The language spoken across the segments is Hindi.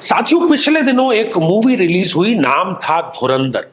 साथियों, पिछले दिनों एक मूवी रिलीज हुई, नाम था धुरंधर।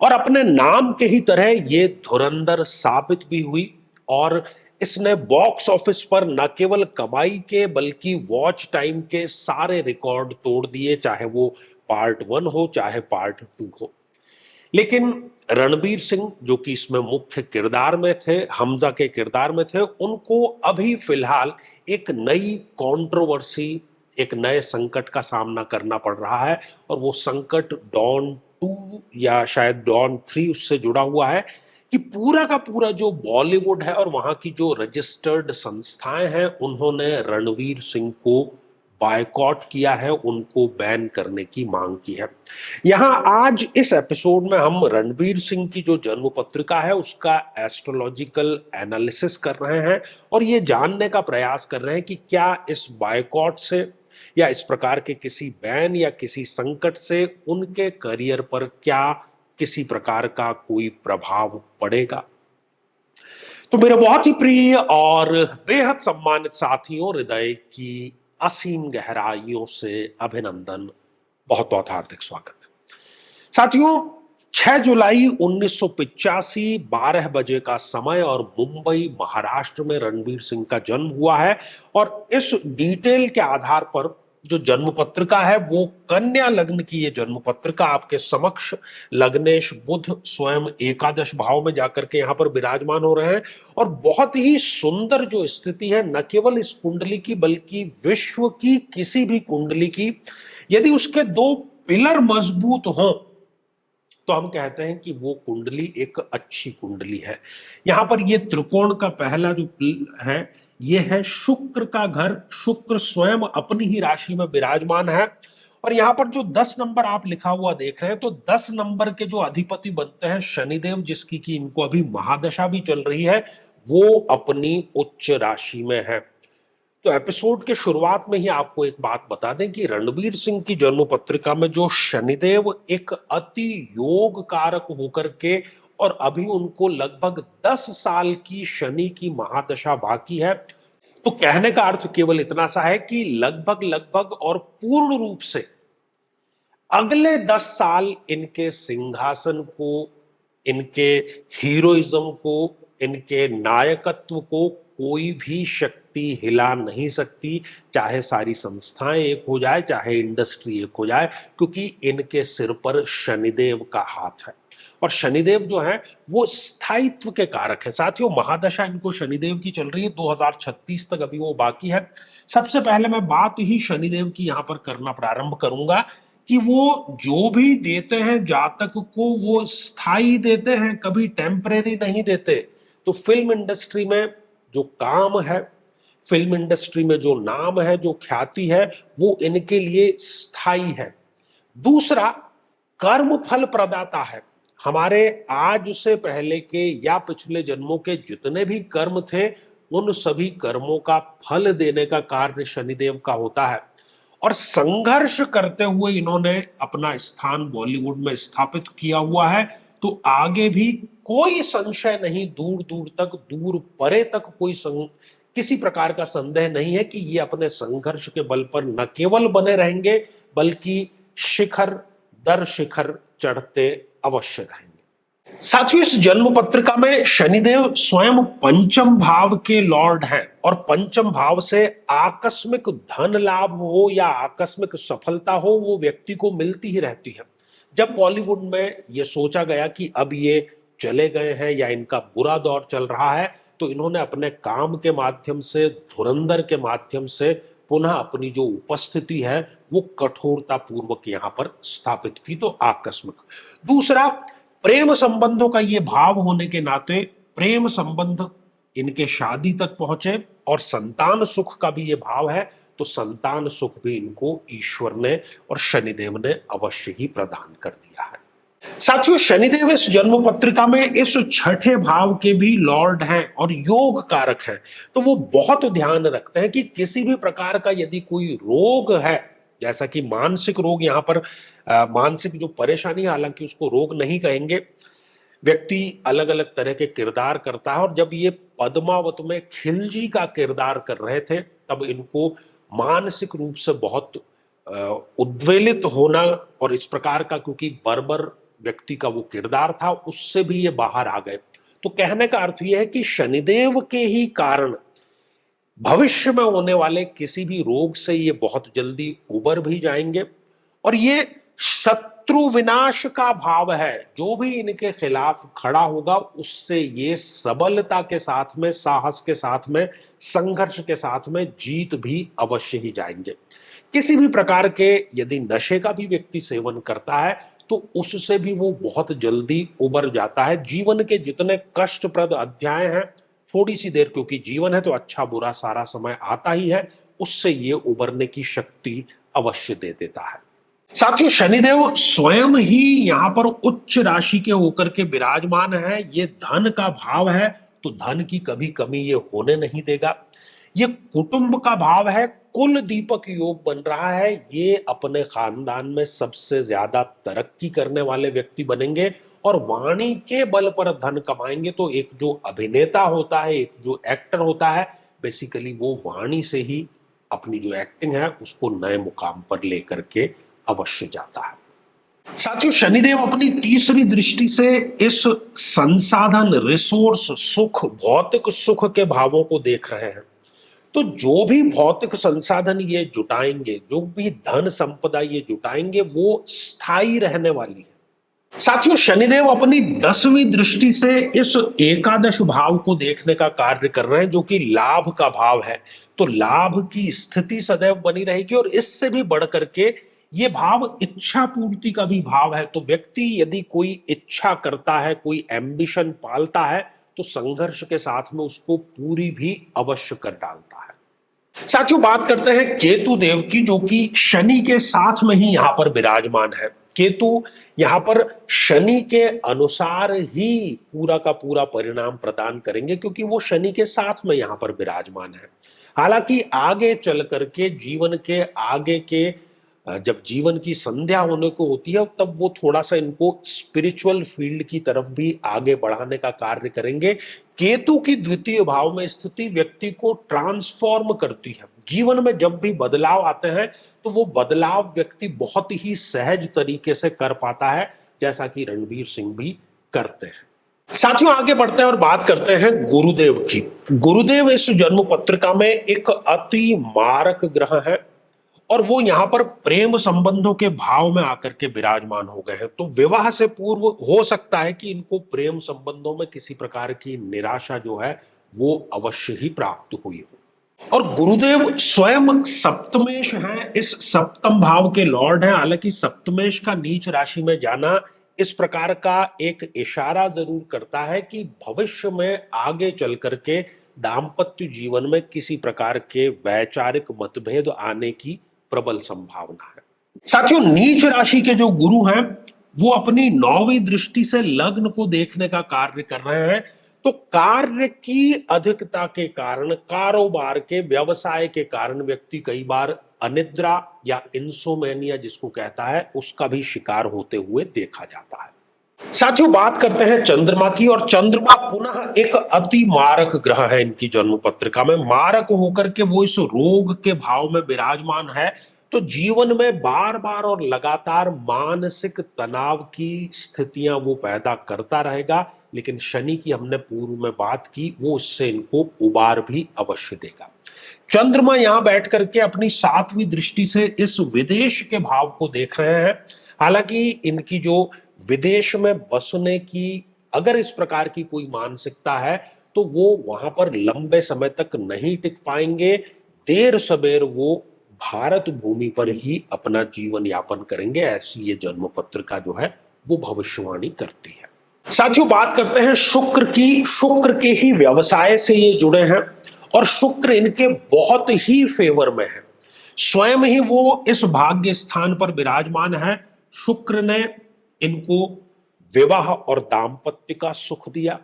और अपने नाम के ही तरह ये धुरंधर साबित भी हुई। और इसने बॉक्स ऑफिस पर न केवल कमाई के बल्कि वॉच टाइम के सारे रिकॉर्ड तोड़ दिए, चाहे वो पार्ट 1 हो चाहे पार्ट 2 हो। लेकिन रणबीर सिंह, जो कि इसमें मुख्य किरदार में थे, हमजा के किरदार में थे, उनको अभी फिलहाल एक नई कंट्रोवर्सी, एक नए संकट का सामना करना पड़ रहा है। और वो संकट डॉन 2 या शायद डॉन 3 उससे जुड़ा हुआ है कि पूरा का पूरा जो बॉलीवुड है और वहां की जो रजिस्टर्ड संस्थाएं हैं, उन्होंने रणवीर सिंह को बायकॉट किया है, उनको बैन करने की मांग की है। यहां आज इस एपिसोड में हम रणबीर सिंह की जो जन्म पत्रिका है उसका एस्ट्रोलॉजिकल एनालिसिस कर रहे हैं और ये जानने का प्रयास कर रहे हैं कि क्या इस बायकॉट से या इस प्रकार के किसी बैन या किसी संकट से उनके करियर पर क्या किसी प्रकार का कोई प्रभाव पड़ेगा। तो मेरे बहुत ही प्रिय और बेहद सम्मानित साथियों, हृदय की असीम गहराइयों से अभिनंदन, बहुत बहुत हार्दिक स्वागत। साथियों, 6 जुलाई 1985 12 बजे का समय और मुंबई महाराष्ट्र में रणबीर सिंह का जन्म हुआ है। और इस डिटेल के आधार पर जो जन्म पत्रिका है वो कन्या लग्न की ये जन्म पत्रिका आपके समक्ष लग्नेश बुध स्वयं एकादश भाव में जाकर के यहां पर विराजमान हो रहे हैं। और बहुत ही सुंदर जो स्थिति है, न केवल इस कुंडली की बल्कि विश्व की किसी भी कुंडली की, यदि उसके दो पिलर मजबूत हों तो हम कहते हैं कि वो कुंडली एक अच्छी कुंडली है। यहां पर ये त्रिकोण का पहला जो है, ये है शुक्र का घर। शुक्र स्वयं अपनी ही राशि में विराजमान है। और यहां पर जो 10 नंबर आप लिखा हुआ देख रहे हैं, तो 10 नंबर के जो अधिपति बनते हैं शनिदेव, जिसकी कि इनको अभी महादशा भी चल रही है, वो अपनी उच्च राशि में है। तो एपिसोड के शुरुआत में ही आपको एक बात बता दें कि रणबीर सिंह की जन्म पत्रिका में जो शनिदेव एक अति योग कारक होकर के, और अभी उनको लगभग 10 साल की शनि की महादशा बाकी है। तो कहने का अर्थ केवल इतना सा है कि लगभग लगभग और पूर्ण रूप से अगले 10 साल इनके सिंहासन को, इनके हीरोइज्म को, इनके नायकत्व को कोई भी शक्ति हिला नहीं सकती। चाहे सारी संस्थाएं एक हो जाए, चाहे इंडस्ट्री एक हो जाए, क्योंकि इनके सिर पर शनिदेव का हाथ है। और शनिदेव जो है वो स्थायित्व के कारक है। साथियों, महादशा इनको शनिदेव की चल रही है, 2036 तक अभी वो बाकी है। सबसे पहले मैं बात ही शनिदेव की यहां पर करना प्रारंभ करूंगा कि वो जो भी देते हैं जातक को, वो स्थायी देते हैं, कभी टेम्परेरी नहीं देते। तो फिल्म इंडस्ट्री में जो काम है, फिल्म इंडस्ट्री में जो नाम है, जो ख्याति है, वो इनके लिए स्थायी है। दूसरा, कर्म फल प्रदाता है। हमारे आज से पहले के या पिछले जन्मों के जितने भी कर्म थे, उन सभी कर्मों का फल देने का कार्य शनिदेव का होता है। और संघर्ष करते हुए इन्होंने अपना स्थान बॉलीवुड में स्थापित किया हुआ है। तो आगे भी कोई संशय नहीं, दूर दूर तक, दूर परे तक किसी प्रकार का संदेह नहीं है कि ये अपने संघर्ष के बल पर न केवल बने रहेंगे बल्कि शिखर दर शिखर चढ़ते अवश्य रहेंगे। साथियों, इस जन्म पत्रिका में शनिदेव स्वयं पंचम भाव के लॉर्ड हैं। और पंचम भाव से आकस्मिक धन लाभ हो या आकस्मिक सफलता हो, वो व्यक्ति को मिलती ही रहती है। जब बॉलीवुड में ये सोचा गया कि अब ये चले गए हैं या इनका बुरा दौर चल रहा है, तो इन्होंने अपने काम के माध्यम से, धुरंधर के माध्यम से पुनः अपनी जो उपस्थिति है वो कठोरता पूर्वक यहां पर स्थापित की। तो आकस्मिक। दूसरा, प्रेम संबंधों का ये भाव होने के नाते प्रेम संबंध इनके शादी तक पहुंचे। और संतान सुख का भी ये भाव है, तो संतान सुख भी इनको ईश्वर ने और शनिदेव ने अवश्य ही प्रदान कर दिया है। साथियों, शनिदेव इस जन्म पत्रिका में इस छठे भाव के भी लॉर्ड हैं और योग कारक हैं। तो वो बहुत ध्यान रखते हैं कि किसी भी प्रकार का यदि कोई रोग है, जैसा कि मानसिक रोग, यहां पर मानसिक जो परेशानी, हालांकि उसको रोग नहीं कहेंगे, व्यक्ति अलग अलग तरह के किरदार करता है। और जब ये पद्मावत में खिलजी का किरदार कर रहे थे, तब इनको मानसिक रूप से बहुत उद्वेलित होना और इस प्रकार का, क्योंकि बर्बर व्यक्ति का वो किरदार था, उससे भी ये बाहर आ गए। तो कहने का अर्थ यह है कि शनिदेव के ही कारण भविष्य में होने वाले किसी भी रोग से ये बहुत जल्दी उबर भी जाएंगे। और ये शत्रु विनाश का भाव है, जो भी इनके खिलाफ खड़ा होगा उससे ये सबलता के साथ में, साहस के साथ में, संघर्ष के साथ में जीत भी अवश्य ही जाएंगे। किसी भी प्रकार के यदि नशे का भी व्यक्ति सेवन करता है तो उससे भी वो बहुत जल्दी उबर जाता है। जीवन के जितने कष्टप्रद अध्याय हैं, थोड़ी सी देर, क्योंकि जीवन है तो अच्छा बुरा सारा समय आता ही है, उससे ये उबरने की शक्ति अवश्य दे देता है। साथियों, शनिदेव स्वयं ही यहां पर उच्च राशि के होकर के विराजमान है। ये धन का भाव है, तो धन की कभी कमी ये होने नहीं देगा। ये कुटुंब का भाव है, कुल दीपक योग बन रहा है। ये अपने खानदान में सबसे ज्यादा तरक्की करने वाले व्यक्ति बनेंगे और वाणी के बल पर धन कमाएंगे। तो एक जो अभिनेता होता है, एक जो एक्टर होता है, बेसिकली वो वाणी से ही अपनी जो एक्टिंग है उसको नए मुकाम पर लेकर के अवश्य जाता है। साथियों, शनिदेव अपनी तीसरी दृष्टि से इस संसाधन, रिसोर्स, सुख, भौतिक सुख के भावों को देख रहे हैं। तो जो भी भौतिक संसाधन ये जुटाएंगे, जो भी धन संपदा ये जुटाएंगे, वो स्थायी रहने वाली है। साथियों, शनिदेव अपनी 10वीं दृष्टि से इस एकादश भाव को देखने का कार्य कर रहे हैं, जो कि लाभ का भाव है। तो लाभ की स्थिति सदैव बनी रहेगी और इससे भी बढ़ करके ये भाव इच्छा पूर्ति का भी भाव है। तो व्यक्ति यदि कोई इच्छा करता है, कोई एम्बिशन पालता है, तो संघर्ष के साथ में उसको पूरी भी अवश्य कर डालता है। साथियों, बात करते हैं केतु देव की, जो कि शनि के साथ में ही यहां पर विराजमान है। केतु यहां पर शनि के अनुसार ही पूरा का पूरा परिणाम प्रदान करेंगे, क्योंकि वो शनि के साथ में यहां पर विराजमान है। हालांकि आगे चल करके जीवन के आगे के जब जीवन की संध्या होने को होती है, तब वो थोड़ा सा इनको स्पिरिचुअल फील्ड की तरफ भी आगे बढ़ाने का कार्य करेंगे। केतु की द्वितीय भाव में स्थिति व्यक्ति को ट्रांसफॉर्म करती है। जीवन में जब भी बदलाव आते हैं तो वो बदलाव व्यक्ति बहुत ही सहज तरीके से कर पाता है, जैसा कि रणवीर सिंह भी करते हैं। साथियों, आगे बढ़ते हैं और बात करते हैं गुरुदेव की। गुरुदेव इस जन्म पत्रिका में एक अति मारक ग्रह है और वो यहां पर प्रेम संबंधों के भाव में आकर के विराजमान हो गए हैं। तो विवाह से पूर्व हो सकता है कि इनको प्रेम संबंधों में किसी प्रकार की निराशा जो है वो अवश्य ही प्राप्त हुई हो। और गुरुदेव स्वयं सप्तमेश हैं, इस सप्तम भाव के लॉर्ड हैं। हालांकि सप्तमेश का नीच राशि में जाना इस प्रकार का एक इशारा जरूर करता है कि भविष्य में आगे चल करके दाम्पत्य जीवन में किसी प्रकार के वैचारिक मतभेद आने की प्रबल संभावना है। साथियों, नीच राशि के जो गुरु हैं वो अपनी 9वीं दृष्टि से लग्न को देखने का कार्य कर रहे हैं। तो कार्य की अधिकता के कारण, कारोबार के, व्यवसाय के कारण व्यक्ति कई बार अनिद्रा या इंसोमेनिया जिसको कहता है उसका भी शिकार होते हुए देखा जाता है। साथियों, बात करते हैं चंद्रमा की। और चंद्रमा पुनः एक अति मारक ग्रह है इनकी जन्म पत्रिका में। मारक होकर के वो इस रोग के भाव में विराजमान है। तो जीवन में बार बार और लगातार मानसिक तनाव की स्थितियां वो पैदा करता रहेगा। लेकिन शनि की हमने पूर्व में बात की, वो उससे इनको उबार भी अवश्य देगा। चंद्रमा यहां बैठ करके अपनी 7वीं दृष्टि से इस विदेश के भाव को देख रहे हैं। हालांकि इनकी जो विदेश में बसने की अगर इस प्रकार की कोई मानसिकता है तो वो वहां पर लंबे समय तक नहीं टिक पाएंगे। देर सबेर वो भारत भूमि पर ही अपना जीवन यापन करेंगे, ऐसी ये जन्म पत्रिका जो है वो भविष्यवाणी करती है। साथियों, बात करते हैं शुक्र की। शुक्र के ही व्यवसाय से ये जुड़े हैं और शुक्र इनके बहुत ही फेवर में है। स्वयं ही वो इस भाग्य स्थान पर विराजमान है। शुक्र ने इनको विवाह और दाम्पत्य का सुख दिया,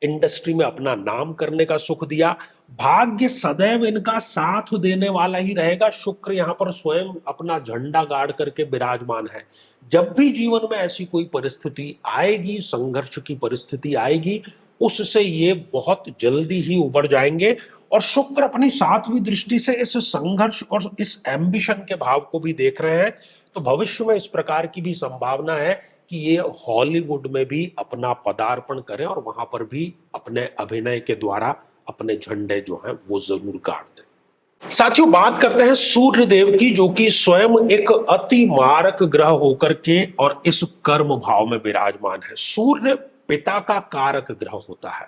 इंडस्ट्री में अपना नाम करने का सुख दिया। भाग्य सदैव इनका साथ देने वाला ही रहेगा। शुक्र यहां पर स्वयं अपना झंडा गाड़ करके विराजमान है। जब भी जीवन में ऐसी कोई परिस्थिति आएगी, संघर्ष की परिस्थिति आएगी, उससे ये बहुत जल्दी ही उबर जाएंगे और शुक्र अपनी 7वीं दृष्टि से इस संघर्ष और इस एम्बिशन के भाव को भी देख रहे हैं, तो भविष्य में इस प्रकार की भी संभावना है कि ये हॉलीवुड में भी अपना पदार्पण करें और वहां पर भी अपने अभिनय के द्वारा अपने झंडे जो हैं वो जरूर गाड़ दें। साथियों, बात करते हैं सूर्य देव की, जो कि स्वयं एक अति मारक ग्रह होकर के और इस कर्म भाव में विराजमान है। सूर्य पिता का कारक ग्रह होता है,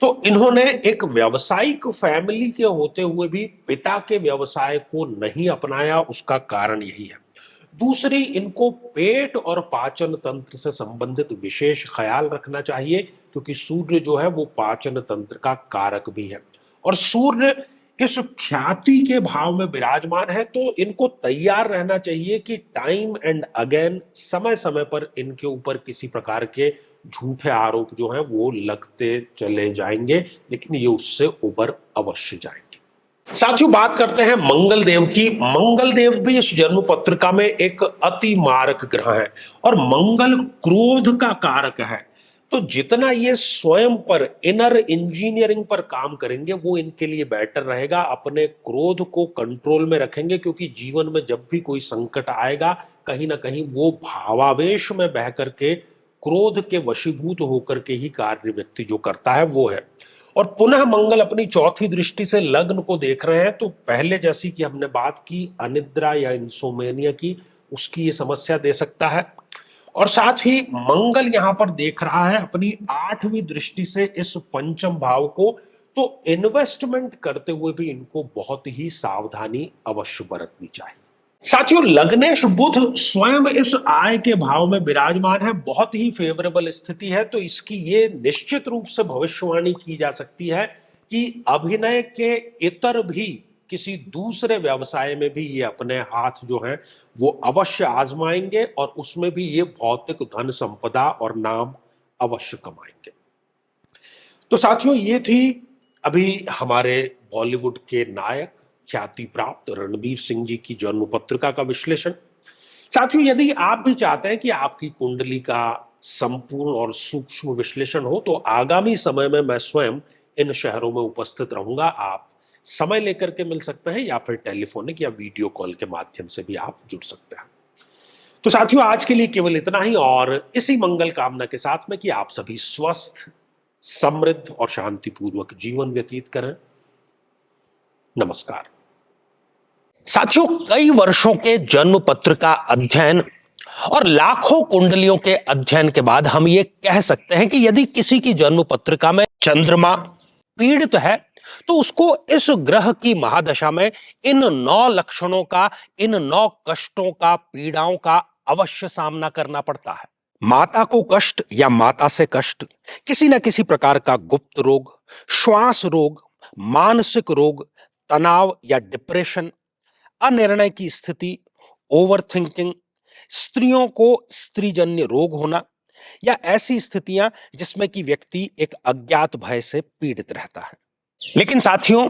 तो इन्होंने एक व्यावसायिक फैमिली के होते हुए भी पिता के व्यवसाय को नहीं अपनाया, उसका कारण यही है। दूसरी, इनको पेट और पाचन तंत्र से संबंधित विशेष ख्याल रखना चाहिए, क्योंकि सूर्य जो है वो पाचन तंत्र का कारक भी है। और सूर्य इस ख्याति के भाव में विराजमान है, तो इनको तैयार रहना चाहिए कि टाइम एंड अगेन, समय समय पर इनके ऊपर किसी प्रकार के झूठे आरोप जो हैं वो लगते चले जाएंगे, लेकिन ये उससे उबर अवश्य जाएंगे। साथियों, बात करते हैं मंगल देव की। मंगल देव भी इस जन्म पत्रिका में एक अति मारक ग्रह है और मंगल क्रोध का कारक है। तो जितना ये स्वयं पर इनर इंजीनियरिंग पर काम करेंगे वो इनके लिए बेटर रहेगा। अपने क्रोध को कंट्रोल में रखेंगे, क्योंकि जीवन में जब भी कोई संकट आएगा कहीं ना कहीं वो भावावेश में बह करके, क्रोध के वशीभूत होकर के ही कार्य व्यक्ति जो करता है वो है। और पुनः मंगल अपनी 4थी दृष्टि से लग्न को देख रहे हैं, तो पहले जैसी कि हमने बात की अनिद्रा या इंसोमेनिया की, उसकी ये समस्या दे सकता है। और साथ ही मंगल यहां पर देख रहा है अपनी 8वीं दृष्टि से इस पंचम भाव को, तो इन्वेस्टमेंट करते हुए भी इनको बहुत ही सावधानी अवश्य बरतनी चाहिए। साथियों, लग्नेश बुध स्वयं इस आय के भाव में विराजमान है, बहुत ही फेवरेबल स्थिति है, तो इसकी ये निश्चित रूप से भविष्यवाणी की जा सकती है कि अभिनय के इतर भी किसी दूसरे व्यवसाय में भी ये अपने हाथ जो है वो अवश्य आजमाएंगे और उसमें भी ये भौतिक धन संपदा और नाम अवश्य कमाएंगे। तो साथियों, ये थी अभी हमारे बॉलीवुड के नायक, ख्याति प्राप्त रणवीर सिंह जी की जन्म पत्रिका का विश्लेषण। साथियों, यदि आप भी चाहते हैं कि आपकी कुंडली का संपूर्ण और सूक्ष्म विश्लेषण हो, तो आगामी समय में मैं स्वयं इन शहरों में उपस्थित रहूंगा। आप समय लेकर के मिल सकते हैं या फिर टेलीफोनिक या वीडियो कॉल के माध्यम से भी आप जुड़ सकते हैं। तो साथियों, आज के लिए केवल इतना ही, और इसी मंगल कामना के साथ में कि आप सभी स्वस्थ, समृद्ध और शांतिपूर्वक जीवन व्यतीत करें। नमस्कार। साथियों, कई वर्षों के जन्म पत्रिका अध्ययन और लाखों कुंडलियों के अध्ययन के बाद हम ये कह सकते हैं कि यदि किसी की जन्म पत्रिका में चंद्रमा पीड़ित है, तो उसको इस ग्रह की महादशा में इन 9 लक्षणों का, इन 9 कष्टों का, पीड़ाओं का अवश्य सामना करना पड़ता है। माता को कष्ट या माता से कष्ट, किसी न किसी प्रकार का गुप्त रोग, श्वास रोग, मानसिक रोग, तनाव या डिप्रेशन, अनिर्णय की स्थिति, ओवर थिंकिंग, स्त्रियों को स्त्रीजन्य रोग होना या ऐसी स्थितियां जिसमें कि व्यक्ति एक अज्ञात भय से पीड़ित रहता है। लेकिन साथियों,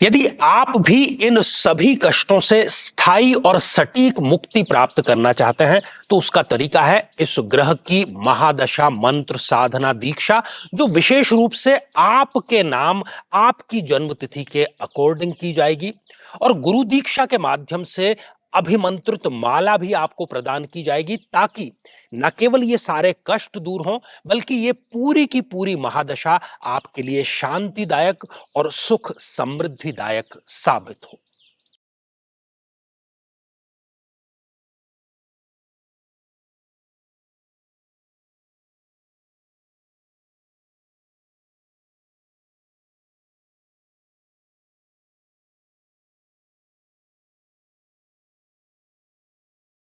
यदि आप भी इन सभी कष्टों से स्थायी और सटीक मुक्ति प्राप्त करना चाहते हैं, तो उसका तरीका है इस ग्रह की महादशा मंत्र साधना दीक्षा, जो विशेष रूप से आपके नाम, आपकी जन्मतिथि के अकॉर्डिंग की जाएगी। और गुरु दीक्षा के माध्यम से अभिमंत्रित माला भी आपको प्रदान की जाएगी, ताकि न केवल ये सारे कष्ट दूर हों, बल्कि ये पूरी की पूरी महादशा आपके लिए शांतिदायक और सुख समृद्धिदायक साबित हो।